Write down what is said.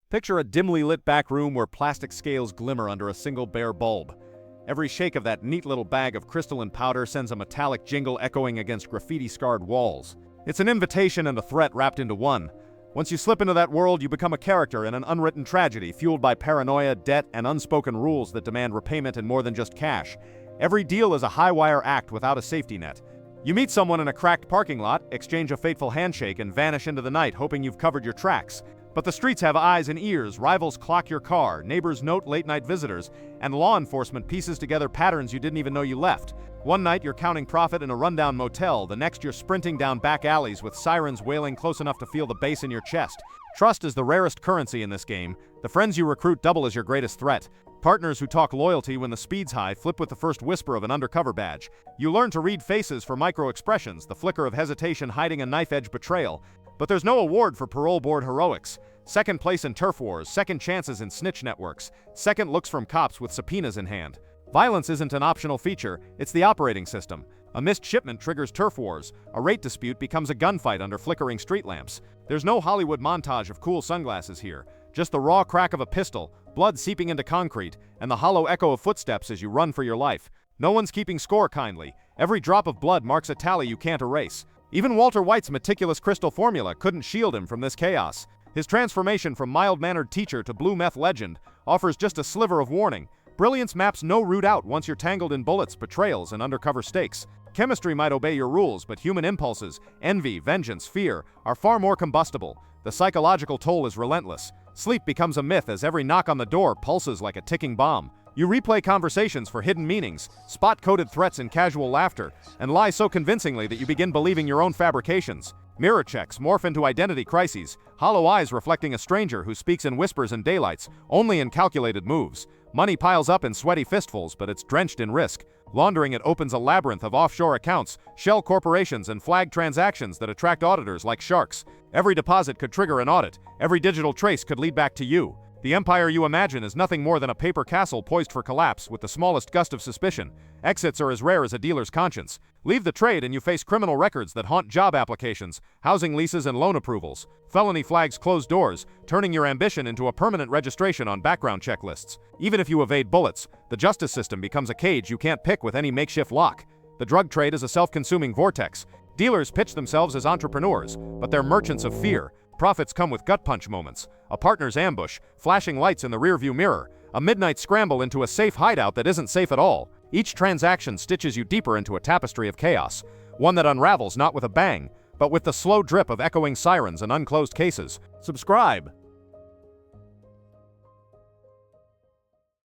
Picture a dimly lit back room where plastic scales glimmer under a single bare bulb. Every shake of that neat little bag of crystalline powder sends a metallic jingle echoing against graffiti-scarred walls. It's an invitation and a threat wrapped into one. Once you slip into that world, you become a character in an unwritten tragedy fueled by paranoia, debt, and unspoken rules that demand repayment in more than just cash. Every deal is a high-wire act without a safety net. You meet someone in a cracked parking lot, exchange a fateful handshake, and vanish into the night hoping you've covered your tracks. But the streets have eyes and ears, rivals clock your car, neighbors note late-night visitors, and law enforcement pieces together patterns you didn't even know you left. One night you're counting profit in a rundown motel, the next you're sprinting down back alleys with sirens wailing close enough to feel the bass in your chest. Trust is the rarest currency in this game. The friends you recruit double as your greatest threat. Partners who talk loyalty when the speed's high flip with the first whisper of an undercover badge. You learn to read faces for micro-expressions, the flicker of hesitation hiding a knife-edge betrayal. But there's no award for parole board heroics. Second place in turf wars, second chances in snitch networks, second looks from cops with subpoenas in hand. Violence isn't an optional feature, it's the operating system. A missed shipment triggers turf wars. A rate dispute becomes a gunfight under flickering street lamps. There's no Hollywood montage of cool sunglasses here. Just the raw crack of a pistol, blood seeping into concrete, and the hollow echo of footsteps as you run for your life. No one's keeping score kindly. Every drop of blood marks a tally you can't erase. Even Walter White's meticulous crystal formula couldn't shield him from this chaos. His transformation from mild-mannered teacher to blue meth legend offers just a sliver of warning. Brilliance maps no route out once you're tangled in bullets, betrayals, and undercover stakes. Chemistry might obey your rules, but human impulses, envy, vengeance, fear, are far more combustible. The psychological toll is relentless. Sleep becomes a myth as every knock on the door pulses like a ticking bomb. You replay conversations for hidden meanings, spot coded threats in casual laughter, and lie so convincingly that you begin believing your own fabrications. Mirror checks morph into identity crises, hollow eyes reflecting a stranger who speaks in whispers and daylights, only in calculated moves. Money piles up in sweaty fistfuls, but it's drenched in risk. Laundering it opens a labyrinth of offshore accounts, shell corporations, and flag transactions that attract auditors like sharks. Every deposit could trigger an audit. Every digital trace could lead back to you. The empire you imagine is nothing more than a paper castle poised for collapse with the smallest gust of suspicion. Exits are as rare as a dealer's conscience. Leave the trade and you face criminal records that haunt job applications, housing leases, and loan approvals. Felony flags close doors, turning your ambition into a permanent registration on background checklists. Even if you evade bullets, the justice system becomes a cage you can't pick with any makeshift lock. The drug trade is a self-consuming vortex. Dealers pitch themselves as entrepreneurs, but they're merchants of fear. Profits come with gut punch moments, a partner's ambush, flashing lights in the rearview mirror, a midnight scramble into a safe hideout that isn't safe at all. Each transaction stitches you deeper into a tapestry of chaos, one that unravels not with a bang, but with the slow drip of echoing sirens and unclosed cases. Subscribe.